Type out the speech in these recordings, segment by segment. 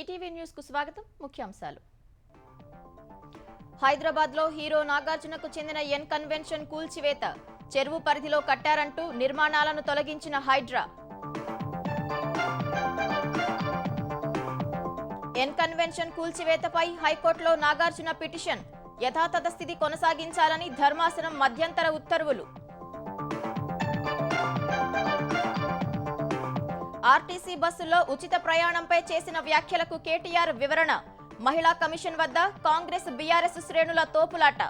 ETV news కు స్వాగతం. ముఖ్యాంశాలు. హైదరాబాద్ లో హీరో నాగార్జునకు చెందిన ఎన్ కన్వెన్షన్ కూల్చివేత. చెరువు పరిధిలో కట్టారంటూ నిర్మాణాలను తొలగించిన హైడ్రా. ఎన్ కన్వెన్షన్ కూల్చివేతపై హైకోర్టులో నాగార్జున పిటిషన్. యథాతథ స్థితి కొనసాగించాలని ధర్మాసనం మధ్యంతర ఉత్తర్వులు. ఆర్టీసీ బస్సుల్లో ఉచిత ప్రయాణంపై చేసిన వ్యాఖ్యలకు కేటీఆర్ వివరణ. మహిళా కమిషన్ వద్ద కాంగ్రెస్ బీఆర్ఎస్ శ్రేణుల తోపులాట.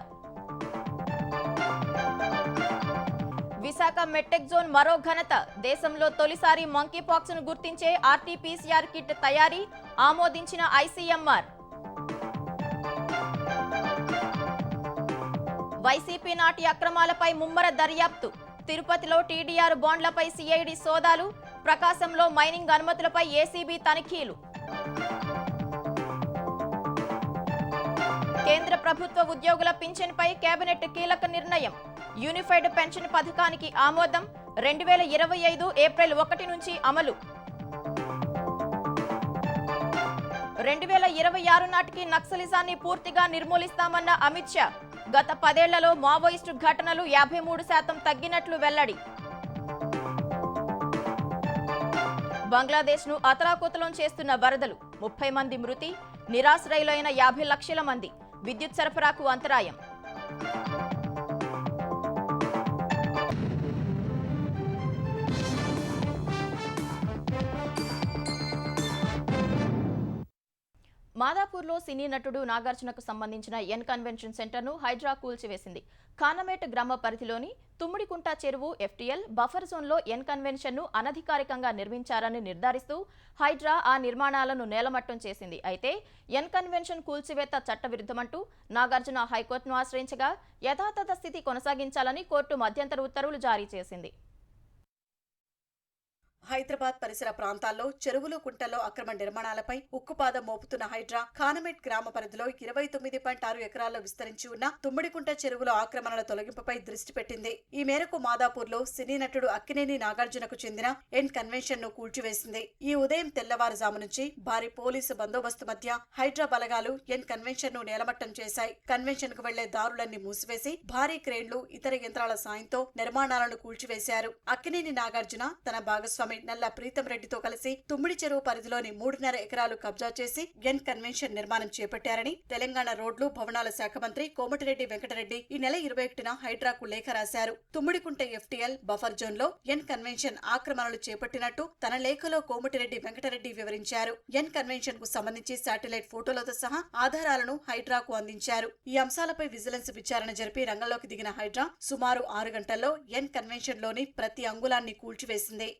విశాఖ మెట్టెక్ జోన్ మరో ఘనత. దేశంలో తొలిసారి మంకీపాక్స్ ను గుర్తించే ఆర్టీపీసీఆర్ కిట్ తయారీ ఆమోదించిన ఐసీఎంఆర్. వైసీపీ నాటి అక్రమాలపై ముమ్మర దర్యాప్తు. తిరుపతిలో టీడీఆర్ బాండ్లపై సిఐడి సోదాలు. ప్రకాశంలో మైనింగ్ అనుమతులపై ఏసీబీ తనిఖీలు. కేంద్ర ప్రభుత్వ ఉద్యోగుల పింఛన్పై కేబినెట్ కీలక నిర్ణయం. యూనిఫైడ్ పెన్షన్ పథకానికి ఆమోదం. 2025 ఏప్రిల్ 1 నుంచి అమలు. 2026 నాటికి నక్సలిజాన్ని పూర్తిగా నిర్మూలిస్తామన్న అమిత్ షా. గత 10 ఏళ్లలో మావోయిస్టు ఘటనలు 53% తగ్గినట్లు వెల్లడి. బంగ్లాదేశ్ ను అతలాకుతలం చేస్తున్న వరదలు. 30 మంది మృతి. నిరాశ్రయులైన 50 లక్షల మంది. విద్యుత్ సరఫరాకు అంతరాయం. మాదాపూర్లో సినీ నటుడు నాగార్జునకు సంబంధించిన ఎన్ కన్వెన్షన్ సెంటర్ను హైడ్రా కూల్చివేసింది. ఖానమేట్ గ్రామ పరిధిలోని తుమ్మిడికుంట చెరువు ఎఫ్టీఎల్ బఫర్ జోన్లో ఎన్ కన్వెన్షన్ను అనధికారికంగా నిర్మించారని నిర్ధారిస్తూ హైడ్రా ఆ నిర్మాణాలను నేలమట్టం చేసింది. అయితే ఎన్ కన్వెన్షన్ కూల్చివేత చట్టవిరుద్ధమంటూ నాగార్జున హైకోర్టును ఆశ్రయించగా యథాతథ స్థితి కొనసాగించాలని కోర్టు మధ్యంతర ఉత్తర్వులు జారీ చేసింది. హైదరాబాద్ పరిసర ప్రాంతాల్లో చెరువులు కుంటల్లో అక్రమ నిర్మాణాలపై ఉక్కుపాదం మోపుతున్న హైడ్రా ఖానమేట్ గ్రామ పరిధిలో 29.6 ఎకరాల్లో విస్తరించి ఉన్న తుమ్మిడికుంట చెరువులో ఆక్రమణల తొలగింపుపై దృష్టి పెట్టింది. ఈ మేరకు మాదాపూర్లో సినీ నటుడు అక్కినేని నాగార్జునకు చెందిన ఎన్ కన్వెన్షన్ ను కూల్చివేసింది. ఈ ఉదయం తెల్లవారుజాము నుంచి భారీ పోలీసు బందోబస్తు మధ్య హైడ్రా బలగాలు ఎన్ కన్వెన్షన్ ను నేలమట్టం చేశాయి. కన్వెన్షన్ కు వెళ్లే దారులన్నీ మూసివేసి భారీ క్రేన్లు ఇతర యంత్రాల సాయంతో నిర్మాణాలను కూల్చివేశారు. అక్కినేని నాగార్జున తన భాగస్వామి నల్ల ప్రీతం రెడ్డితో కలిసి తుమ్మిడి చెరువు పరిధిలోని 3.5 ఎకరాలు కబ్జా చేసి ఎన్ కన్వెన్షన్ నిర్మాణం చేపట్టారని తెలంగాణ రోడ్లు భవనాల శాఖ మంత్రి కోమటిరెడ్డి వెంకటరెడ్డి ఈ నెల 21న హైడ్రాకు లేఖ రాశారు. తుమ్మిడికుంట ఎఫ్టీఎల్ బఫర్ జోన్ లో ఎన్ కన్వెన్షన్ ఆక్రమణలు చేపట్టినట్టు తన లేఖలో కోమటిరెడ్డి వెంకటరెడ్డి వివరించారు. ఎన్ కన్వెన్షన్ కు సంబంధించి శాటిలైట్ ఫోటోలతో సహా ఆధారాలను హైడ్రాకు అందించారు. ఈ అంశాలపై విజిలెన్స్ విచారణ జరిపి రంగంలోకి దిగిన హైడ్రా సుమారు 6 గంటల్లో ఎన్ కన్వెన్షన్ లోని ప్రతి అంగుళాన్ని కూల్చివేసింది.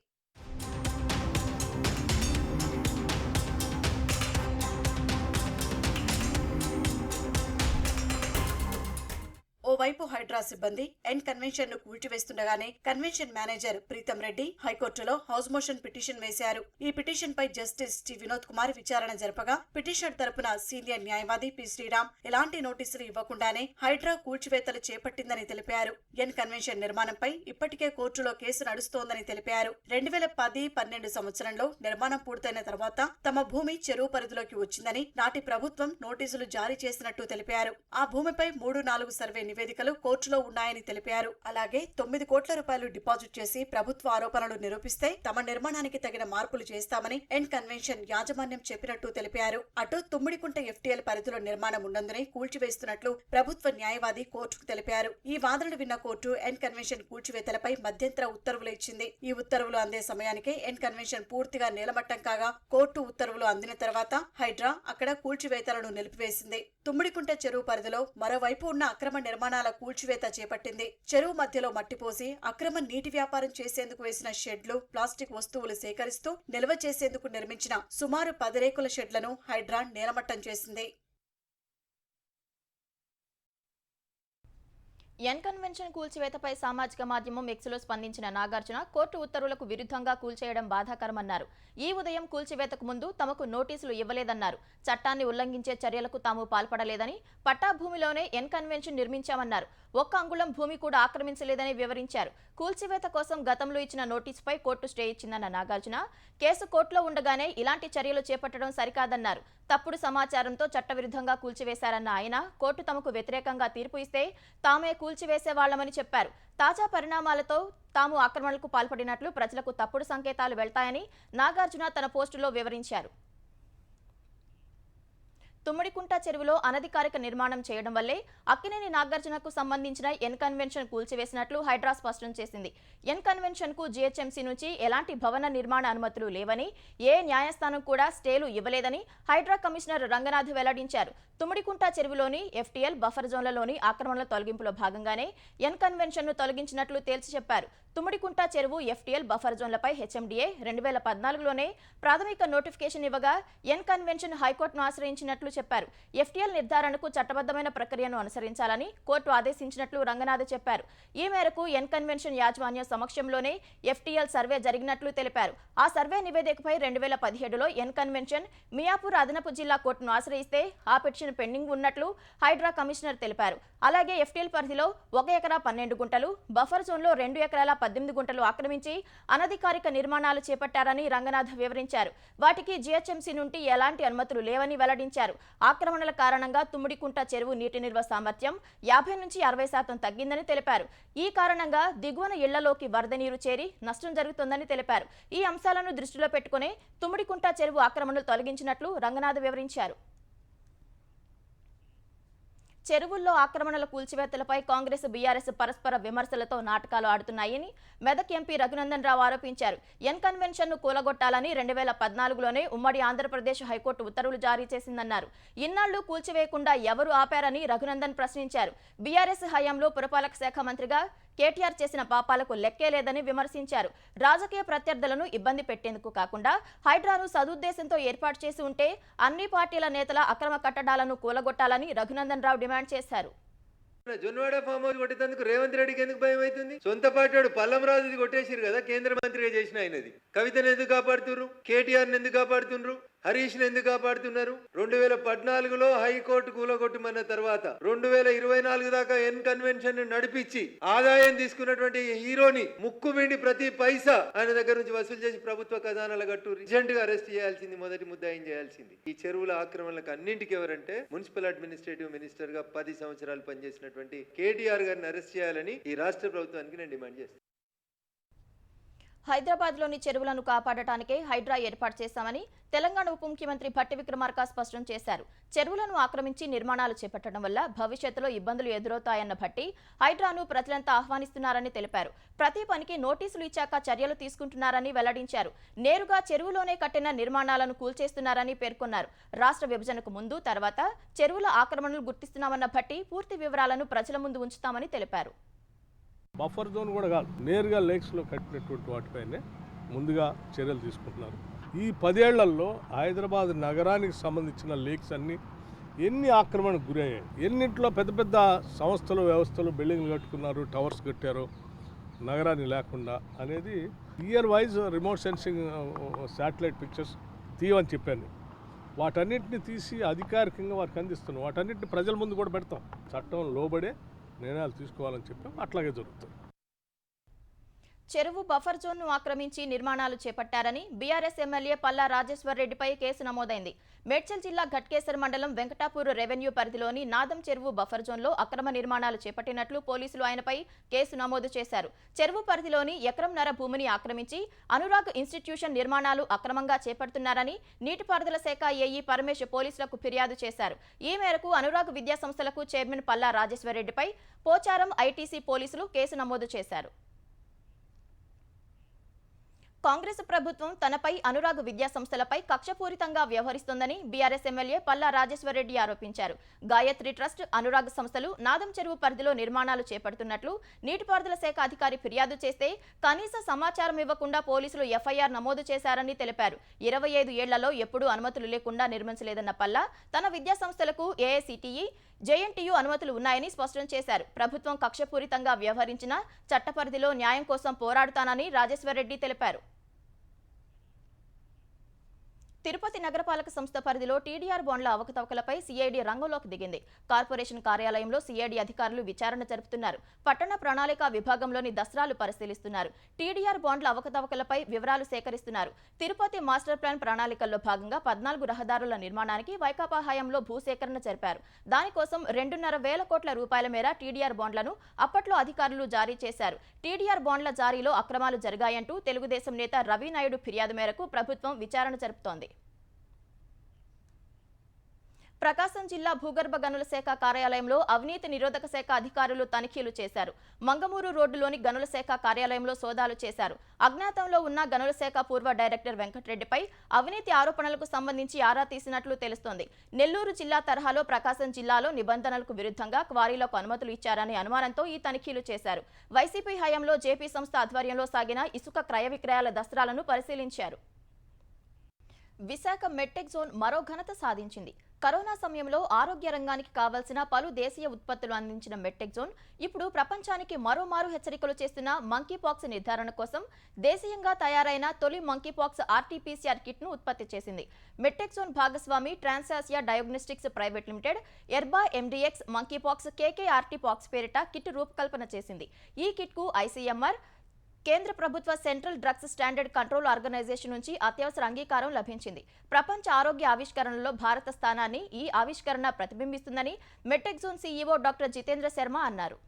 ఓవైపు హైడ్రా సిబ్బంది ఎన్ కన్వెన్షన్ ను కూల్చివేస్తుండగానే కన్వెన్షన్ మేనేజర్ ప్రీతం రెడ్డి హైకోర్టులో హౌస్ మోషన్ పిటిషన్ వేశారు. ఈ పిటిషన్ పై జస్టిస్ టి వినోద్ కుమార్ విచారణ జరపగా పిటిషనర్ తరపున సీనియర్ న్యాయవాది పి శ్రీరామ్ ఎలాంటి నోటీసులు ఇవ్వకుండానే హైడ్రా కూల్చివేతలు చేపట్టిందని తెలిపారు. ఎన్ కన్వెన్షన్ నిర్మాణంపై ఇప్పటికే కోర్టులో కేసు నడుస్తోందని తెలిపారు. 2010-12 సంవత్సరంలో నిర్మాణం పూర్తయిన తర్వాత తమ భూమి చెరువు పరిధిలోకి వచ్చిందని నాటి ప్రభుత్వం నోటీసులు జారీ చేసినట్టు తెలిపారు. ఆ భూమిపై 3-4 సర్వే నివేదికలు కోర్టులో ఉన్నాయని తెలిపారు. అలాగే 9 కోట్ల రూపాయలు డిపాజిట్ చేసి ప్రభుత్వ ఆరోపణలు నిరూపిస్తే తమ నిర్మాణానికి తగిన మార్పులు చేస్తామని ఎన్ కన్వెన్షన్ యాజమాన్యం చెప్పినట్టు తెలిపారు. అటు తుమ్మిడికుంట ఎఫ్టీఎల్ పరిధిలో నిర్మాణం ఉన్నందునే కూల్చివేస్తున్నట్లు ప్రభుత్వ న్యాయవాది కోర్టుకు తెలిపారు. ఈ వాదనలు విన్న కోర్టు ఎన్ కన్వెన్షన్ కూల్చివేతలపై మధ్యంతర ఉత్తర్వులు ఇచ్చింది. ఈ ఉత్తర్వులు అందే సమయానికే ఎన్ కన్వెన్షన్ పూర్తిగా నేలమట్టం కాగా కోర్టు ఉత్తర్వులు అందిన తర్వాత హైడ్రా అక్కడ కూల్చివేతలను నిలిపివేసింది. తుమ్మిడికుంట చెరువు పరిధిలో మరోవైపు ఉన్న అక్రమ నిర్మాణాల కూల్చివేత చేపట్టింది. చెరువు మధ్యలో మట్టిపోసి అక్రమ నీటి వ్యాపారం చేసేందుకు వేసిన షెడ్లు, ప్లాస్టిక్ వస్తువులు సేకరిస్తూ నిల్వ చేసేందుకు నిర్మించిన సుమారు 10 రేకుల షెడ్లను హైడ్రా నేలమట్టం చేసింది. ఎన్ కన్వెన్షన్ కూల్చివేతపై సామాజిక మాధ్యమం ఎక్స్లో స్పందించిన నాగార్జున కోర్టు ఉత్తర్వులకు విరుద్ధంగా కూల్చేయడం బాధాకరమన్నారు. ఈ ఉదయం కూల్చివేతకు ముందు తమకు నోటీసులు ఇవ్వలేదన్నారు. చట్టాన్ని ఉల్లంఘించే చర్యలకు తాము పాల్పడలేదని, పట్టా భూమిలోనే ఎన్ కన్వెన్షన్ నిర్మించామన్నారు. ఒక్క అంగుళం భూమి కూడా ఆక్రమించలేదని వివరించారు. కూల్చివేత కోసం గతంలో ఇచ్చిన నోటీసుపై కోర్టు స్టే ఇచ్చిందన్న నాగార్జున, కేసు కోర్టులో ఉండగానే ఇలాంటి చర్యలు చేపట్టడం సరికాదన్నారు. తప్పుడు సమాచారంతో చట్టవిరుద్ధంగా కూల్చివేశారన్న ఆయన, కోర్టు తమకు వ్యతిరేకంగా తీర్పు ఇస్తే తామే కూల్చివేసేవాళ్లమని చెప్పారు. తాజా పరిణామాలతో తాము ఆక్రమణలకు పాల్పడినట్లు ప్రజలకు తప్పుడు సంకేతాలు వెళ్తాయని నాగార్జున తన పోస్టులో వివరించారు. తుమ్మిడికుంట చెరువులో అనధికారిక నిర్మాణం చేయడం వల్లే అక్కినేని నాగార్జునకు సంబంధించిన ఎన్ కన్వెన్షన్ కూల్చివేసినట్లు హైడ్రా స్పష్టం చేసింది. ఎన్ కన్వెన్షన్ కు జీహెచ్ఎంసీ నుంచి ఎలాంటి భవన నిర్మాణ అనుమతులు లేవని, ఏ న్యాయస్థానం కూడా స్టేలు ఇవ్వలేదని హైడ్రా కమిషనర్ రంగనాథ్ వెల్లడించారు. తుమ్మిడికుంట చెరువులోని ఎఫ్టీఎల్ బఫర్ జోన్లలోని ఆక్రమణల తొలగింపులో భాగంగానే ఎన్ కన్వెన్షన్ ను తొలగించినట్లు తేల్చి చెప్పారు. తుమ్మిడికుంట చెరువు ఎఫ్టీఎల్ బఫర్ జోన్లపై హెచ్ఎండిఏ 2014లోనే ప్రాథమిక నోటిఫికేషన్ ఇవ్వగా ఎన్ కన్వెన్షన్ హైకోర్టును ఆశ్రయించినట్లు చెప్పారు. ఎఫ్టీఎల్ నిర్ధారణకు చట్టబద్ధమైన ప్రక్రియను అనుసరించాలని కోర్టు ఆదేశించినట్లు రంగనాథ్ చెప్పారు. ఈ మేరకు ఎన్ కన్వెన్షన్ యాజమాన్యం సమక్షంలోనే ఎఫ్టీఎల్ సర్వే జరిగినట్లు తెలిపారు. ఆ సర్వే నివేదికపై 2017లో ఎన్ కన్వెన్షన్ మియాపూర్ అదనపు జిల్లా కోర్టును ఆశ్రయిస్తే ఆ పిటిషన్ పెండింగ్ ఉన్నట్లు హైడ్రా కమిషనర్ తెలిపారు. అలాగే ఎఫ్టీఎల్ పరిధిలో 1 ఎకరా 12 గుంటలు, బఫర్ జోన్లో 2 ఎకరాల 18 గుంటలు ఆక్రమించి అనధికారిక నిర్మాణాలు చేపట్టారని రంగనాథ్ వివరించారు. వాటికి జీహెచ్ఎంసీ నుండి ఎలాంటి అనుమతులు లేవని వెల్లడించారు. ఆక్రమణల కారణంగా తుమ్మిడికుంట చెరువు నీటి నిల్వ సామర్థ్యం 50 నుంచి 60% తగ్గిందని తెలిపారు. ఈ కారణంగా దిగువన ఇళ్లలోకి వరద నీరు చేరి నష్టం జరుగుతోందని తెలిపారు. ఈ అంశాలను దృష్టిలో పెట్టుకునే తుమ్మిడికుంట చెరువు ఆక్రమణలు తొలగించినట్లు రంగనాథ్ వివరించారు. చెరువుల్లో ఆక్రమణల కూల్చివేతలపై కాంగ్రెస్, బీఆర్ఎస్ పరస్పర విమర్శలతో నాటకాలు ఆడుతున్నాయని మెదక్ ఎంపీ రఘునందన్ రావు ఆరోపించారు. ఎన్ కన్వెన్షన్ ను కూలగొట్టాలని 2014లోనే ఉమ్మడి ఆంధ్రప్రదేశ్ హైకోర్టు ఉత్తర్వులు జారీ చేసిందన్నారు. ఇన్నాళ్లు కూల్చివేయకుండా ఎవరు ఆపారని రఘునందన్ ప్రశ్నించారు. బీఆర్ఎస్ హయాంలో పురపాలక శాఖ మంత్రిగా కేటీఆర్ చేసిన పాపాలకు లెక్కే లేదని విమర్శించారు. రాజకీయ ప్రత్యర్థులను ఇబ్బంది పెట్టేందుకు కాకుండా హైడ్రాను సదుద్దేశంతో ఏర్పాటు చేసి ఉంటే అన్ని పార్టీల నేతల అక్రమ కట్టడాలను కూలగొట్టాలని రఘునందన్ రావు డిమాండ్ చేశారు. జొన్నవాడ ఫామ్ హౌస్ కొట్టేందుకు రేవంత్ రెడ్డికి ఎందుకు భయం అవుతుంది? సొంత పార్టీ వాడు పల్లంరాజుది కొట్టేసారు కదా, కేంద్ర మంత్రిగా చేసిన ఆయనది. కవితను ఎందుకు కాపాడుతున్నారు? కేటీఆర్ ఎందుకు కాపాడుతున్నారు? హరీష్ ని ఎందుకు కాపాడుతున్నారు? 2014లో హైకోర్టు కూలగొట్టమన్న తర్వాత 2024 దాకా ఎన్ కన్వెన్షన్ నడిపించి ఆదాయం తీసుకున్నటువంటి హీరోని ముక్కుబిండి ప్రతి పైసా ఆయన దగ్గర నుంచి వసూలు చేసి ప్రభుత్వ ఖజానాల గట్టు రిజెంట్ గా అరెస్ట్ చేయాల్సింది, మొదటి ముద్దాయం చేయాల్సింది. ఈ చెరువుల ఆక్రమణలకు అన్నింటికి ఎవరంటే మున్సిపల్ అడ్మినిస్ట్రేటివ్ మినిస్టర్ గా 10 సంవత్సరాలు పనిచేసినటువంటి కేటీఆర్ గారిని అరెస్ట్ చేయాలని ఈ రాష్ట్ర ప్రభుత్వానికి నేను డిమాండ్ చేస్తాను. హైదరాబాద్లోని చెరువులను కాపాడటానికే హైడ్రా ఏర్పాటు చేశామని తెలంగాణ ఉప ముఖ్యమంత్రి భట్టి విక్రమార్క స్పష్టం చేశారు. చెరువులను ఆక్రమించి నిర్మాణాలు చేపట్టడం వల్ల భవిష్యత్తులో ఇబ్బందులు ఎదురవుతాయన్న భట్టి హైడ్రాను ప్రజలంతా ఆహ్వానిస్తున్నారని తెలిపారు. ప్రతి పనికి నోటీసులు ఇచ్చాక చర్యలు తీసుకుంటున్నారని వెల్లడించారు. నేరుగా చెరువులోనే కట్టిన నిర్మాణాలను కూల్చేస్తున్నారని పేర్కొన్నారు. రాష్ట్ర విభజనకు ముందు, తర్వాత చెరువుల ఆక్రమణలు గుర్తిస్తున్నామన్న భట్టి పూర్తి వివరాలను ప్రజల ముందు ఉంచుతామని తెలిపారు. బఫర్ జోన్ కూడా కాదు, నేరుగా లేక్స్లో కట్టినటువంటి వాటిపైనే ముందుగా చర్యలు తీసుకుంటున్నారు. ఈ 10 ఏళ్లలో హైదరాబాద్ నగరానికి సంబంధించిన లేక్స్ అన్నీ ఎన్ని ఆక్రమణకు గురయ్యాయి, ఎన్నింటిలో పెద్ద పెద్ద సంస్థలు, వ్యవస్థలు బిల్డింగ్లు కట్టుకున్నారు, టవర్స్ కట్టారు నగరాన్ని లేకుండా అనేది year wise remote sensing satellite pictures తీయమని చెప్పాను. వాటన్నిటిని తీసి అధికారికంగా వారికి అందిస్తున్నాం. వాటన్నిటిని ప్రజల ముందు కూడా పెడతాం. చట్టం లోబడే నిర్ణయాలు తీసుకోవాలని చెప్పాం. అట్లాగే జరుగుతుంది. చెరువు బఫర్ జోన్ను ఆక్రమించి నిర్మాణాలు చేపట్టారని బీఆర్ఎస్ ఎమ్మెల్యే పల్లా రాజేశ్వర్ రెడ్డిపై కేసు నమోదైంది. మేడ్చల్ జిల్లా ఘట్కేసర్ మండలం వెంకటాపూర్ రెవెన్యూ పరిధిలోని నాదం చెరువు బఫర్ జోన్లో అక్రమ నిర్మాణాలు చేపట్టినట్లు పోలీసులు ఆయనపై కేసు నమోదు చేశారు. చెరువు పరిధిలోని ఎకరంన్నర భూమిని ఆక్రమించి అనురాగ్ ఇన్స్టిట్యూషన్ నిర్మాణాలు అక్రమంగా చేపడుతున్నారని నీటిపారుదల శాఖ ఏఈ పరమేశ్ పోలీసులకు ఫిర్యాదు చేశారు. ఈ మేరకు అనురాగ్ విద్యా సంస్థలకు చైర్మన్ పల్లా రాజేశ్వర్ రెడ్డిపై పోచారం ఐటీసీ పోలీసులు కేసు నమోదు చేశారు. కాంగ్రెస్ ప్రభుత్వం తనపై అనురాగ్ విద్యా సంస్థలపై కక్షపూరితంగా వ్యవహరిస్తోందని బీఆర్ఎస్ ఎమ్మెల్యే పల్లా రాజేశ్వరరెడ్డి ఆరోపించారు. గాయత్రి ట్రస్ట్, అనురాగ్ సంస్థలు నాదం చెరువు పరిధిలో నిర్మాణాలు చేపడుతున్నట్లు నీటిపారుదల శాఖ అధికారి ఫిర్యాదు చేస్తే కనీస సమాచారం ఇవ్వకుండా పోలీసులు ఎఫ్ఐఆర్ నమోదు చేశారని తెలిపారు. 25 ఏళ్లలో ఎప్పుడూ అనుమతులు లేకుండా నిర్మించలేదన్న పల్లా తన విద్యా సంస్థలకు ఏఐసిటిఈ, జేఎన్టీయూ అనుమతులు ఉన్నాయని స్పష్టం చేశారు. ప్రభుత్వం కక్షపూరితంగా వ్యవహరించిన చట్ట పరిధిలో న్యాయం కోసం పోరాడుతానని రాజేశ్వరరెడ్డి తెలిపారు. తిరుపతి నగరపాలక సంస్థ పరిధిలో టీడీఆర్ బాండ్ల అవకతవకలపై సీఐడీ రంగంలోకి దిగింది. కార్పొరేషన్ కార్యాలయంలో సీఐడీ అధికారులు విచారణ జరుపుతున్నారు. పట్టణ ప్రణాళిక విభాగంలోని దస్త్రాలు పరిశీలిస్తున్నారు. టీడీఆర్ బాండ్ల అవకతవకలపై వివరాలు సేకరిస్తున్నారు. తిరుపతి మాస్టర్ ప్లాన్ ప్రణాళికల్లో భాగంగా 14 రహదారుల నిర్మాణానికి వైకాపా హయాంలో భూసేకరణ జరిపారు. దానికోసం 2.5 కోట్ల రూపాయల మేర టీడీఆర్ బాండ్లను అప్పట్లో అధికారులు జారీ చేశారు. టీడీఆర్ బాండ్ల జారీలో అక్రమాలు జరిగాయంటూ తెలుగుదేశం నేత రవి నాయుడు ఫిర్యాదు మేరకు ప్రభుత్వం విచారణ జరుపుతోంది. ప్రకాశం జిల్లా భూగర్భ గనుల శాఖ కార్యాలయంలో అవినీతి నిరోధక శాఖ అధికారులు తనిఖీలు చేశారు. మంగమూరు రోడ్డులోని గనుల శాఖ కార్యాలయంలో సోదాలు చేశారు. అజ్ఞాతంలో ఉన్న గనుల శాఖ పూర్వ డైరెక్టర్ వెంకటరెడ్డిపై అవినీతి ఆరోపణలకు సంబంధించి ఆరా తీసినట్లు తెలుస్తోంది. నెల్లూరు జిల్లా తరహాలో ప్రకాశం జిల్లాలో నిబంధనలకు విరుద్ధంగా క్వారీలకు అనుమతులు ఇచ్చారనే అనుమానంతో ఈ తనిఖీలు చేశారు. వైసీపీ హయాంలో జేపీ సంస్థ ఆధ్వర్యంలో సాగిన ఇసుక క్రయ విక్రయాల దస్త్రాలను పరిశీలించారు. విశాఖ మెట్టెక్ జోన్ మరో ఘనత సాధించింది. కరోనా సమయంలో ఆరోగ్య రంగానికి కావాల్సిన పలు దేశీయ ఉత్పత్తులు అందించిన మెట్టెక్ జోన్ ఇప్పుడు ప్రపంచానికి మరోమారు హెచ్చరికలు చేస్తున్న మంకీపాక్స్ నిర్ధారణ కోసం దేశీయంగా తయారైన తొలి మంకీపాక్స్ ఆర్టీపీసీఆర్ కిట్ను ఉత్పత్తి చేసింది. మెట్టెక్ జోన్ భాగస్వామి Transasia diagnostics private limited Erba MDx monkeypox కేకేఆర్టీ పాక్స్ పేరిట కిట్ రూపకల్పన చేసింది. ఈ కిట్కు ఐసీఎంఆర్, కేంద్ర ప్రభుత్వ central drugs standard control organisation నుంచి అత్యవసర అంగీకారం లభించింది. ప్రపంచ ఆరోగ్య ఆవిష్కరణలో భారత స్థానాన్ని ఈ ఆవిష్కరణ ప్రతిబింబిస్తుందని medtech zone CEO doctor Jitendra Sharma అన్నారు.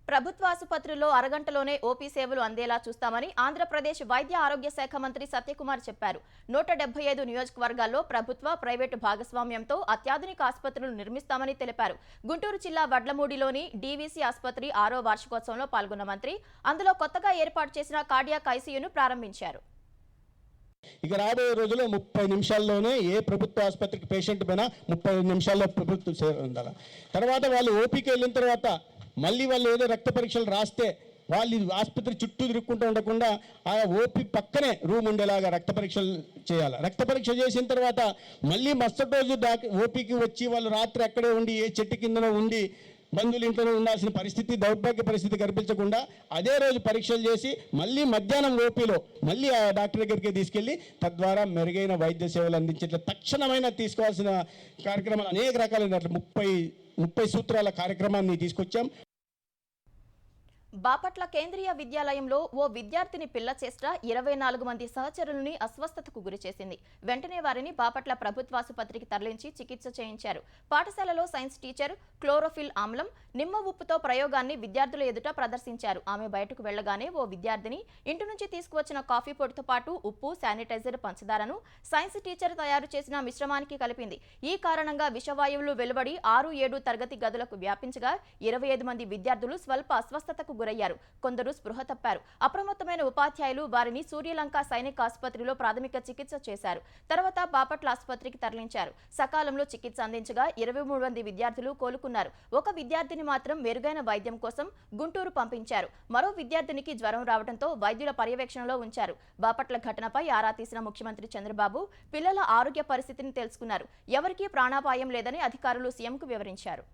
ప్రభుత్వ ఆసుపత్రుల్లో అరగంటలోనే ఓపీ సేవలు అందేలా చూస్తామని ఆంధ్రప్రదేశ్ వైద్య ఆరోగ్య శాఖ మంత్రి సత్యకుమార్ చెప్పారు. 175 నియోజకవర్గాల్లో ప్రభుత్వ, ప్రైవేటు భాగస్వామ్యంతో అత్యాధునిక ఆసుపత్రులు నిర్మిస్తామని తెలిపారు. గుంటూరు జిల్లా వడ్లమూడిలోని డీవీసీ ఆసుపత్రి 6వ వార్షికోత్సవంలో పాల్గొన్న మంత్రి అందులో కొత్తగా ఏర్పాటు చేసిన కార్డియాక్ ఐసీయూను ప్రారంభించారు. ఇక రాబోయే రోజుల్లో 30 నిమిషాల్లోనే ఏ ప్రభుత్వ ఆసుపత్రికి పేషెంట్ పైన 30 నిమిషాల్లో ప్రభుత్వ సేవ ఉండాలి. తర్వాత వాళ్ళు ఓపీకి వెళ్ళిన తర్వాత మళ్ళీ వాళ్ళు ఏదో రక్త పరీక్షలు రాస్తే వాళ్ళు ఆసుపత్రి చుట్టూ తిరుక్కుంటూ ఉండకుండా ఆ ఓపీ పక్కనే రూమ్ ఉండేలాగా రక్త పరీక్షలు చేయాలి. రక్త పరీక్ష చేసిన తర్వాత మళ్ళీ మరుసటి రోజు ఓపీకి వచ్చి వాళ్ళు రాత్రి అక్కడే ఉండి ఏ చెట్టు కిందనో ఉండి బంధువుల ఇంట్లోనే ఉండాల్సిన పరిస్థితి, దౌర్భాగ్య పరిస్థితి కల్పించకుండా అదే రోజు పరీక్షలు చేసి మళ్ళీ మధ్యాహ్నం ఓపీలో మళ్ళీ ఆ డాక్టర్ దగ్గరికి తీసుకెళ్ళి తద్వారా మెరుగైన వైద్య సేవలు అందించేట్లా తక్షణమైన తీసుకోవాల్సిన కార్యక్రమాలు అనేక రకాలైన 30 సూత్రాల కార్యక్రమాన్ని తీసుకొచ్చాం. బాపట్ల కేంద్రీయ విద్యాలయంలో ఓ విద్యార్థిని పిల్ల చేష్ట 24 మంది సహచరులని అస్వస్థతకు గురిచేసింది. వెంటనే వారిని బాపట్ల ప్రభుత్వాసుపత్రికి తరలించి చికిత్స చేయించారు. పాఠశాలలో సైన్స్ టీచర్ క్లోరోఫిల్ ఆమ్లం, నిమ్మ ఉప్పుతో ప్రయోగాన్ని విద్యార్థుల ఎదుట ప్రదర్శించారు. ఆమె బయటకు వెళ్లగానే ఓ విద్యార్థిని ఇంటి నుంచి తీసుకువచ్చిన కాఫీ పొడితో పాటు ఉప్పు, శానిటైజర్, పంచదారను సైన్స్ టీచర్ తయారు చేసిన మిశ్రమానికి కలిపింది. ఈ కారణంగా విషవాయువులు వెలువడి 6-7 తరగతి గదులకు వ్యాపించగా 25 మంది విద్యార్థులు స్వల్ప అస్వస్థతకు గురయ్యారు. కొందరు స్పృహ తప్పారు. అప్రమత్తమైన ఉపాధ్యాయులు వారిని సూర్యలంక సైనిక ఆసుపత్రిలో ప్రాథమిక చికిత్స చేశారు. తర్వాత బాపట్ల ఆసుపత్రికి తరలించారు. సకాలంలో చికిత్స అందించగా 23 మంది విద్యార్థులు కోలుకున్నారు. ఒక విద్యార్థిని మాత్రం మెరుగైన వైద్యం కోసం గుంటూరు పంపించారు. మరో విద్యార్థినికి జ్వరం రావడంతో వైద్యుల పర్యవేక్షణలో ఉంచారు. బాపట్ల ఘటనపై ఆరా తీసిన ముఖ్యమంత్రి చంద్రబాబు పిల్లల ఆరోగ్య పరిస్థితిని తెలుసుకున్నారు. ఎవరికీ ప్రాణాపాయం లేదని అధికారులు సీఎంకు వివరించారు.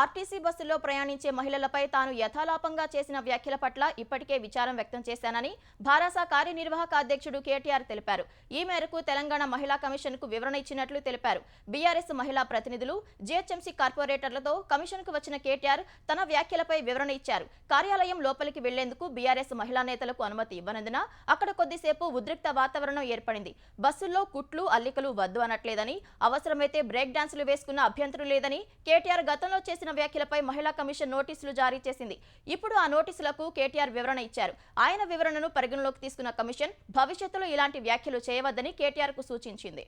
ఆర్టీసీ బస్సుల్లో ప్రయాణించే మహిళలపై తాను యథాలాపంగా చేసిన వ్యాఖ్యల పట్ల ఇప్పటికే విచారం వ్యక్తం చేశానని భారాస కార్యనిర్వాహక అధ్యక్షుడు కేటీఆర్ తెలిపారు. ఈ మేరకు తెలంగాణ మహిళా కమిషన్కు వివరణ ఇచ్చినట్లు తెలిపారు. బీఆర్ఎస్ మహిళా ప్రతినిధులు, జీహెచ్ఎంసీ కార్పొరేటర్లతో కమిషన్కు వచ్చిన కేటీఆర్ తన వ్యాఖ్యలపై వివరణ ఇచ్చారు. కార్యాలయం లోపలికి వెళ్లేందుకు బీఆర్ఎస్ మహిళా నేతలకు అనుమతి ఇవ్వనందున అక్కడ కొద్దిసేపు ఉద్రిక్త వాతావరణం ఏర్పడింది. బస్సుల్లో కుట్లు, అల్లికలు వద్దు అనట్లేదని, అవసరమైతే బ్రేక్ డాన్సులు వేసుకున్న అభ్యంతరం లేదని కేటీఆర్ గతంలో చేసిన వ్యాఖ్యలపై మహిళా కమిషన్ నోటీసులు జారీ చేసింది. ఇప్పుడు ఆ నోటీసులకు కేటీఆర్ వివరణ ఇచ్చారు. ఆయన వివరణను పరిగణలోకి తీసుకున్న కమిషన్ భవిష్యత్తులో ఇలాంటి వ్యాఖ్యలు చేయవద్దని కేటీఆర్ కు సూచించింది.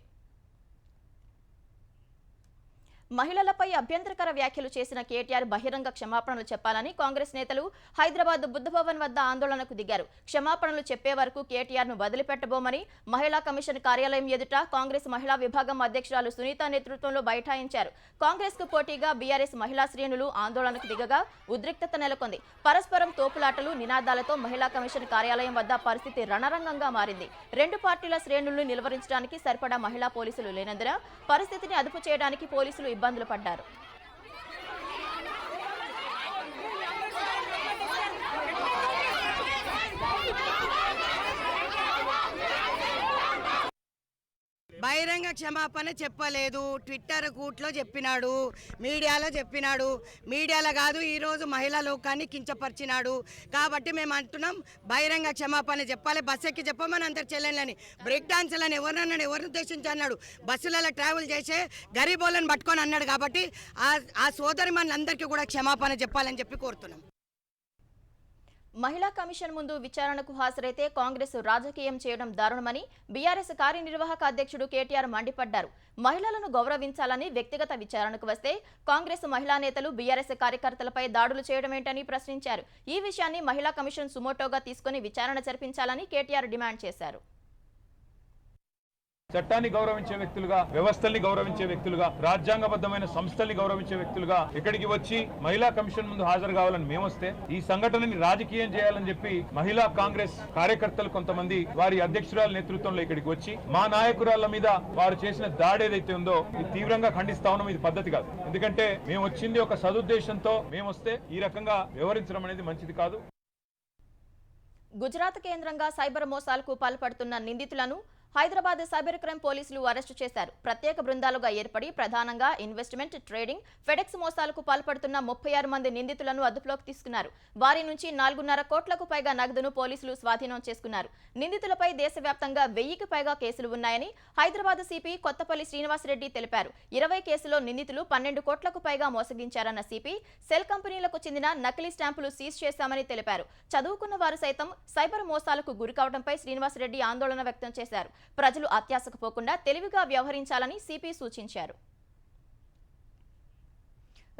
మహిళలపై అభ్యంతరకర వ్యాఖ్యలు చేసిన కేటీఆర్ బహిరంగ క్షమాపణలు చెప్పాలని కాంగ్రెస్ నేతలు హైదరాబాద్ బుద్ధభవన్ వద్ద ఆందోళనకు దిగారు. క్షమాపణలు చెప్పే వరకు కేటీఆర్ ను వదిలిపెట్టబోమని మహిళా కమిషన్ కార్యాలయం ఎదుట కాంగ్రెస్ మహిళా విభాగం అధ్యక్షురాలు సునీత నేతృత్వంలో బైఠాయించారు. కాంగ్రెస్ కు పోటీగా బీఆర్ఎస్ మహిళా శ్రేణులు ఆందోళనకు దిగగా ఉద్రిక్తత నెలకొంది. పరస్పరం తోపులాటలు, నినాదాలతో మహిళా కమిషన్ కార్యాలయం వద్ద పరిస్థితి రణరంగంగా మారింది. రెండు పార్టీల శ్రేణులను నిలువరించడానికి సరిపడా మహిళా పోలీసులు లేనందున పరిస్థితిని అదుపు చేయడానికి పోలీసులు ఇబ్బందులు పడ్డారు. బహిరంగ క్షమాపణ చెప్పలేదు. ట్విట్టర్ కూట్లో చెప్పినాడు, మీడియాలో చెప్పినాడు. మీడియాలో కాదు, ఈరోజు మహిళా లోకాన్ని కించపరిచినాడు. కాబట్టి మేము అంటున్నాం బహిరంగ క్షమాపణ చెప్పాలి. బస్ ఎక్కి చెప్పమని అందరు చెల్లెళ్ళని, బ్రేక్ డాన్సులని ఎవరిని ఉద్దేశించి అన్నాడు. బస్సులలో ట్రావెల్ చేసే గరీబోళ్ళని పట్టుకొని అన్నాడు. కాబట్టి ఆ సోదరి మనందరికీ కూడా క్షమాపణ చెప్పాలని చెప్పి కోరుతున్నాం. మహిళా కమిషన్ ముందు విచారణకు హాజరైతే కాంగ్రెస్ రాజకీయం చేయడం దారుణమని బీఆర్ఎస్ కార్యనిర్వాహక అధ్యక్షుడు కేటీఆర్ మండిపడ్డారు. మహిళలను గౌరవించాలని వ్యక్తిగత విచారణకు వస్తే కాంగ్రెస్ మహిళా నేతలు బీఆర్ఎస్ కార్యకర్తలపై దాడులు చేయడం ఏంటని ప్రశ్నించారు. ఈ విషయాన్ని మహిళా కమిషన్ సుమోటోగా తీసుకుని విచారణ జరిపించాలని కేటీఆర్ డిమాండ్ చేశారు. చట్టాన్ని గౌరవించే వ్యక్తులుగా, వ్యవస్థల్ని గౌరవించే వ్యక్తులుగా, రాజ్యాంగబద్ధమైన సంస్థల్ని గౌరవించే వ్యక్తులుగా ఇక్కడికి వచ్చి మహిళా కమిషన్ ముందు హాజరు కావాలని మేము వస్తే ఈ సంఘటనని రాజకీయం చేయాలని చెప్పి మహిళా కాంగ్రెస్ కార్యకర్తలు కొంతమంది వారి అధ్యక్షురాల నేతృత్వంలో ఇక్కడికి వచ్చి మా నాయకురాళ్ల మీద వారు చేసిన దాడి ఏదైతే ఉందో ఇది తీవ్రంగా ఖండిస్తా ఉన్నాం. ఇది పద్ధతి కాదు. ఎందుకంటే మేము వచ్చింది ఒక సదుద్దేశంతో మేము వస్తే ఈ రకంగా వ్యవహరించడం అనేది మంచిది కాదు. గుజరాత్ కేంద్రంగా సైబర్ మోసాలకు పాల్పడుతున్న నిందితులను హైదరాబాద్ సైబర్ క్రైమ్ పోలీసులు అరెస్టు చేశారు. ప్రత్యేక బృందాలుగా ఏర్పడి ప్రధానంగా ఇన్వెస్ట్మెంట్, ట్రేడింగ్, ఫెడెక్స్ మోసాలకు పాల్పడుతున్న 36 మంది నిందితులను అదుపులోకి తీసుకున్నారు. వారి నుంచి 4.5 కోట్లకు పైగా నగదును పోలీసులు స్వాధీనం చేసుకున్నారు. నిందితులపై దేశవ్యాప్తంగా 1000కి పైగా కేసులు ఉన్నాయని హైదరాబాద్ సిపి కొత్తపల్లి శ్రీనివాసరెడ్డి తెలిపారు. 20 కేసులో నిందితులు 12 కోట్లకు పైగా మోసగించారన్న సిపి సెల్ కంపెనీలకు చెందిన నకిలీ స్టాంపులు సీజ్ చేశామని తెలిపారు. చదువుకున్న వారు సైతం సైబర్ మోసాలకు గురికావడంపై శ్రీనివాసరెడ్డి ఆందోళన వ్యక్తం చేశారు. ప్రజలు అత్యాశకు పోకుండా తెలివిగా వ్యవహరించాలని సిపి సూచించారు.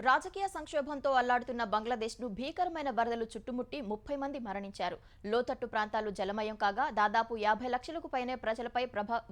రాజకీయ సంక్షోభంతో అల్లాడుతున్న బంగ్లాదేశ్ను భీకరమైన వరదలు చుట్టుముట్టి 30 మంది మరణించారు. లోతట్టు ప్రాంతాలు జలమయం కాగా దాదాపు 50 లక్షలకు పైనే ప్రజలపై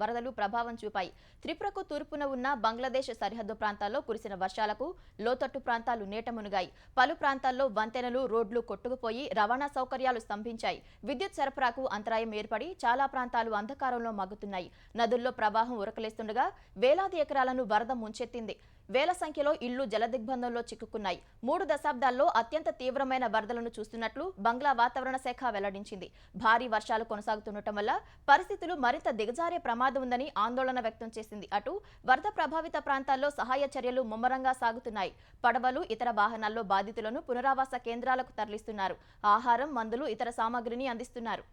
వరదలు ప్రభావం చూపాయి. త్రిపురకు తూర్పున ఉన్న బంగ్లాదేశ్ సరిహద్దు ప్రాంతాల్లో కురిసిన వర్షాలకు లోతట్టు ప్రాంతాలు నీట మునిగాయి. పలు ప్రాంతాల్లో వంతెనలు, రోడ్లు కొట్టుకుపోయి రవాణా సౌకర్యాలు స్తంభించాయి. విద్యుత్ సరఫరాకు అంతరాయం ఏర్పడి చాలా ప్రాంతాలు అంధకారంలో మగ్గుతున్నాయి. నదుల్లో ప్రవాహం ఉరకలేస్తుండగా వేలాది ఎకరాలను వరద ముంచెత్తింది. వేల సంఖ్యలో ఇళ్లు జలదిగ్బంధంలో చిక్కుకున్నాయి. 3 దశాబ్దాల్లో అత్యంత తీవ్రమైన వరదలను చూస్తున్నట్లు బంగ్లా వాతావరణ శాఖ వెల్లడించింది. భారీ వర్షాలు కొనసాగుతుండటం వల్ల పరిస్థితులు మరింత దిగజారే ప్రమాదం ఉందని ఆందోళన వ్యక్తం చేసింది. అటు వరద ప్రభావిత ప్రాంతాల్లో సహాయ చర్యలు ముమ్మరంగా సాగుతున్నాయి. పడవలు, ఇతర వాహనాల్లో బాధితులను పునరావాస కేంద్రాలకు తరలిస్తున్నారు. ఆహారం, మందులు, ఇతర సామాగ్రిని అందిస్తున్నారు.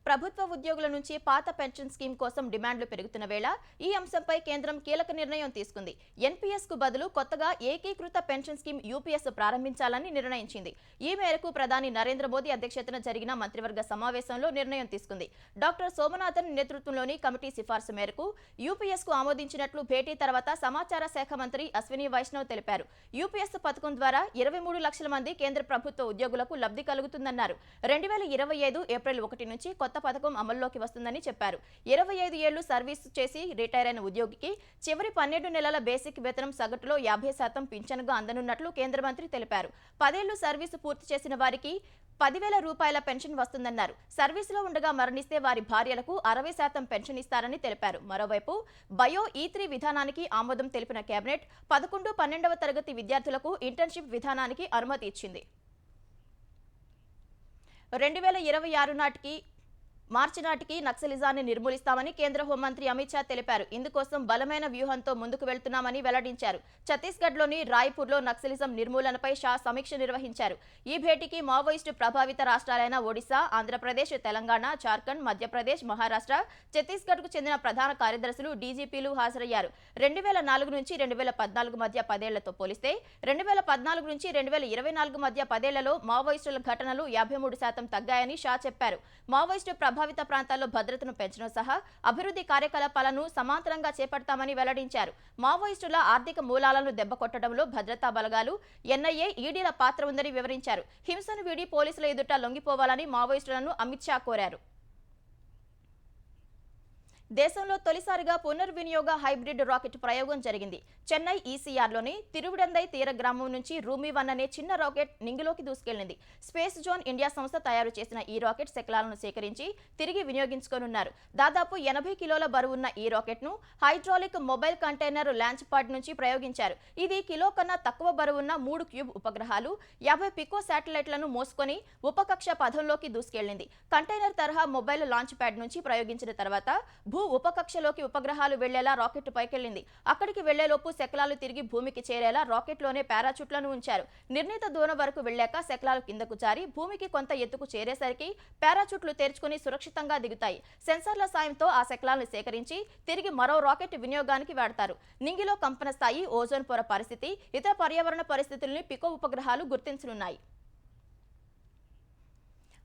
ప్రభుత్వ ఉద్యోగుల నుంచి పాత పెన్షన్ స్కీమ్ కోసం డిమాండ్లు పెరుగుతున్న వేళ ఈ అంశంపై కేంద్రం కీలక నిర్ణయం తీసుకుంది. ఎన్పీఎస్ కు బదులు కొత్తగా ఏకీకృత పెన్షన్ స్కీమ్ యూపీఎస్ ప్రారంభించాలని నిర్ణయించింది. ఈ మేరకు ప్రధాని నరేంద్ర మోదీ అధ్యక్షతన జరిగిన మంత్రివర్గ సమావేశంలో నిర్ణయం తీసుకుంది. డాక్టర్ సోమనాథన్ నేతృత్వంలోని కమిటీ సిఫార్సు మేరకు యూపీఎస్ కు ఆమోదించినట్లు భేటీ తర్వాత సమాచార శాఖ మంత్రి అశ్విని వైష్ణవ్ తెలిపారు. యూపీఎస్ పథకం ద్వారా 23 లక్షల మంది కేంద్ర ప్రభుత్వ ఉద్యోగులకు లబ్ధి కలుగుతుందన్నారు. 2025 ఏప్రిల్ 1 నుంచి కొత్త పథకం అమల్లోకి వస్తుందని చెప్పారు. 25 ఏళ్లు సర్వీసు చేసి రిటైర్ అయిన ఉద్యోగికి చివరి 12 నెలల బేసిక్ వేతనం సగటులో 50% పింఛనుగా అందనున్నట్లు కేంద్ర మంత్రి తెలిపారు. 10 ఏళ్లు సర్వీసు పూర్తి చేసిన వారికి 10,000 రూపాయల పెన్షన్ వస్తుందన్నారు. సర్వీసులో ఉండగా మరణిస్తే వారి భార్యలకు 60% పెన్షన్ ఇస్తారని తెలిపారు. మరోవైపు బయో E3 విధానానికి ఆమోదం తెలిపిన కేబినెట్ 11, 12వ తరగతి విద్యార్థులకు ఇంటర్న్షిప్ విధానానికి అనుమతి ఇచ్చింది. 2026 మార్చి నాటికి నక్సలిజాన్ని నిర్మూలిస్తామని కేంద్ర హోంమంత్రి అమిత్ షా తెలిపారు. ఇందుకోసం బలమైన వ్యూహంతో ముందుకు వెళ్తున్నామని వెల్లడించారు. ఛత్తీస్గఢ్లోని రాయ్పూర్లో నక్సలిజం నిర్మూలనపై షా సమీక్ష నిర్వహించారు. ఈ భేటీకి మావోయిస్టు ప్రభావిత రాష్ట్రాలైన ఒడిశా, ఆంధ్రప్రదేశ్, తెలంగాణ, జార్ఖండ్, మధ్యప్రదేశ్, మహారాష్ట్ర, ఛత్తీస్గఢ్కు చెందిన ప్రధాన కార్యదర్శులు, డీజీపీలు హాజరయ్యారు. 2004 నుంచి 2014 మధ్య 10 ఏళ్లతో పోలిస్తే 2014 నుంచి 2024 మధ్య 10 ఏళ్లలో మావోయిస్టుల ఘటనలు 53% తగ్గాయని షా చెప్పారు. మావోయిస్టు ప్రభావిత ప్రాంతాల్లో భద్రతను పెంచడం సహా అభివృద్ధి కార్యకలాపాలను సమాంతరంగా చేపడతామని వెల్లడించారు. మావోయిస్టుల ఆర్థిక మూలాలను దెబ్బకొట్టడంలో భద్రతా బలగాలు, ఎన్ఐఏ, ఈడీల పాత్ర ఉందని వివరించారు. హింసను వీడి పోలీసుల ఎదుట లొంగిపోవాలని మావోయిస్టులను అమిత్ షా కోరారు. దేశంలో తొలిసారిగా పునర్వినియోగ హైబ్రిడ్ రాకెట్ ప్రయోగం జరిగింది. చెన్నై ఈసీఆర్లోని తిరువిడందై తీర గ్రామం నుంచి రూమి-1 అనే చిన్న రాకెట్ నింగిలోకి దూసుకెళ్లింది. స్పేస్ జోన్ ఇండియా సంస్థ తయారు చేసిన ఈ రాకెట్ శకలాలను సేకరించి తిరిగి వినియోగించుకోనున్నారు. దాదాపు 80 కిలోల బరువున్న ఈ రాకెట్ను హైడ్రాలిక్ మొబైల్ కంటైనర్ లాంచ్ పాడ్ నుంచి ప్రయోగించారు. ఇది కిలో కన్నా తక్కువ బరువున్న 3 క్యూబ్ ఉపగ్రహాలు, 50 పికో శాటిలైట్లను మోసుకొని ఉపకక్ష పథంలోకి దూసుకెళ్లింది. కంటైనర్ తరహా మొబైల్ లాంచ్ ప్యాడ్ నుంచి ప్రయోగించిన తర్వాత ఉపకక్షలోకి ఉపగ్రహాలు వెళ్లేలా రాకెట్ పైకెళ్లింది. అక్కడికి వెళ్లేలోపు శకలాలు తిరిగి భూమికి చేరేలా రాకెట్లోనే పారాచూట్లను ఉంచారు. నిర్ణీత దూరం వరకు వెళ్లాక శకలాలు కిందకు జారి భూమికి కొంత ఎత్తుకు చేరేసరికి పారాచూట్లు తెరుచుకుని సురక్షితంగా దిగుతాయి. సెన్సార్ల సాయంతో ఆ శకలాలను సేకరించి తిరిగి మరో రాకెట్ వినియోగానికి వాడతారు. నింగిలో కంపన స్థాయి, ఓజోన్ పొర పరిస్థితి, ఇతర పర్యావరణ పరిస్థితుల్ని పికో ఉపగ్రహాలు గుర్తించనున్నాయి.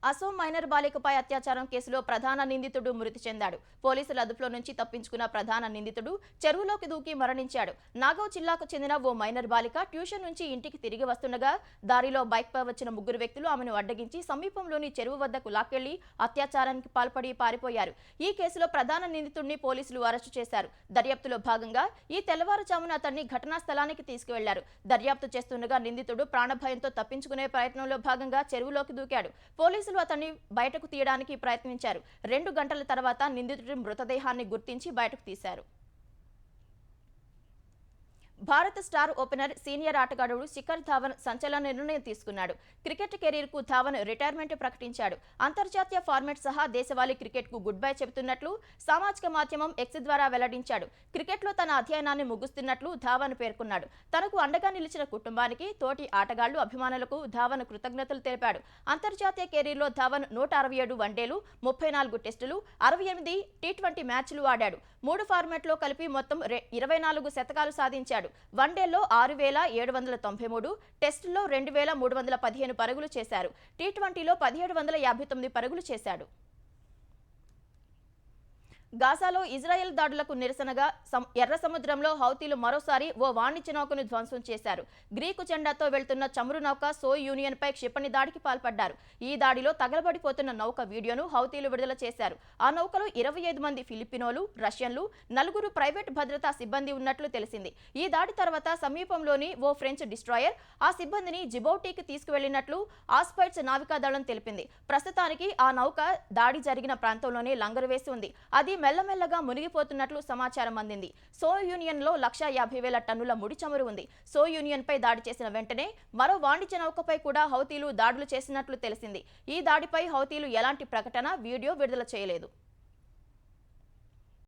అసోం మైనర్ బాలికపై అత్యాచారం కేసులో ప్రధాన నిందితుడు మృతి చెందాడు. పోలీసుల అదుపులో నుంచి తప్పించుకున్న ప్రధాన నిందితుడు చెరువులోకి దూకి మరణించాడు. నాగౌ జిల్లాకు చెందిన ఓ మైనర్ బాలిక ట్యూషన్ నుంచి ఇంటికి తిరిగి వస్తుండగా దారిలో బైక్పై వచ్చిన 3 వ్యక్తులు ఆమెను అడ్డగించి సమీపంలోని చెరువు వద్దకు లాక్కెళ్లి అత్యాచారానికి పాల్పడి పారిపోయారు. ఈ కేసులో ప్రధాన నిందితుడిని పోలీసులు అరెస్టు చేశారు. దర్యాప్తులో భాగంగా ఈ తెల్లవారుజామున అతన్ని ఘటనా స్థలానికి తీసుకువెళ్లారు. దర్యాప్తు చేస్తుండగా నిందితుడు ప్రాణభయంతో తప్పించుకునే ప్రయత్నంలో భాగంగా చెరువులోకి దూకాడు. పోలీసులు అతన్ని బయటకు తీయడానికి ప్రయత్నించారు. 2 గంటల తర్వాత నిందితుడి మృతదేహాన్ని గుర్తించి బయటకు తీశారు. భారత స్టార్ ఓపెనర్ సీనియర్ ఆటగాడు శిఖర్ ధావన్ సంచలన నిర్ణయం తీసుకున్నాడు. క్రికెట్ కెరీర్కు ధావన్ రిటైర్మెంట్ ప్రకటించాడు. అంతర్జాతీయ ఫార్మాట్ సహా దేశవాళీ క్రికెట్కు గుడ్ బై చెబుతున్నట్లు సామాజిక మాధ్యమం ఎక్స్ ద్వారా వెల్లడించాడు. క్రికెట్లో తన అధ్యయనాన్ని ముగుస్తున్నట్లు ధావన్ పేర్కొన్నాడు. తనకు అండగా నిలిచిన కుటుంబానికి, తోటి ఆటగాళ్లు, అభిమానులకు ధావన్ కృతజ్ఞతలు తెలిపాడు. అంతర్జాతీయ కెరీర్లో ధావన్ 167 వన్డేలు, 34 టెస్టులు, 68 టీ20 మ్యాచ్లు ఆడాడు. 3 ఫార్మాట్లో కలిపి మొత్తం 24 శతకాలు సాధించాడు. వన్డేల్లో 6,793, టెస్టుల్లో 2,315 పరుగులు చేశారు. టీ20లో 1,759 పరుగులు చేశాడు. గాజాలో ఇజ్రాయెల్ దాడులకు నిరసనగా ఎర్ర సముద్రంలో హౌతీలు మరోసారి ఓ వాణిజ్య నౌకను ధ్వంసం చేశారు. గ్రీకు జెండాతో వెళ్తున్న చమురు నౌక సోయ్ యూనియన్ పై క్షిపణి దాడికి పాల్పడ్డారు. ఈ దాడిలో తగలబడిపోతున్న నౌక వీడియోను హౌతీలు విడుదల చేశారు. ఆ నౌకలో 25 మంది ఫిలిపినోలు, రష్యన్లు, 4 ప్రైవేట్ భద్రతా సిబ్బంది ఉన్నట్లు తెలిసింది. ఈ దాడి తర్వాత సమీపంలోని ఓ ఫ్రెంచ్ డిస్ట్రాయర్ ఆ సిబ్బందిని జిబౌటీకి తీసుకువెళ్లినట్లు ఆస్పైట్స్ నావికాదళం తెలిపింది. ప్రస్తుతానికి ఆ నౌక దాడి జరిగిన ప్రాంతంలోనే లంగరు వేసి ఉంది. అది మెల్లమెల్లగా మునిగిపోతున్నట్లు సమాచారం అందింది. సో యూనియన్లో 150,000 టన్నుల ముడి చమురు ఉంది. సో యూనియన్ పై దాడి చేసిన వెంటనే మరో వాణిజ్య నౌకపై కూడా హౌతీలు దాడులు చేసినట్లు తెలిసింది. ఈ దాడిపై హౌతీలు ఎలాంటి ప్రకటన, వీడియో విడుదల చేయలేదు.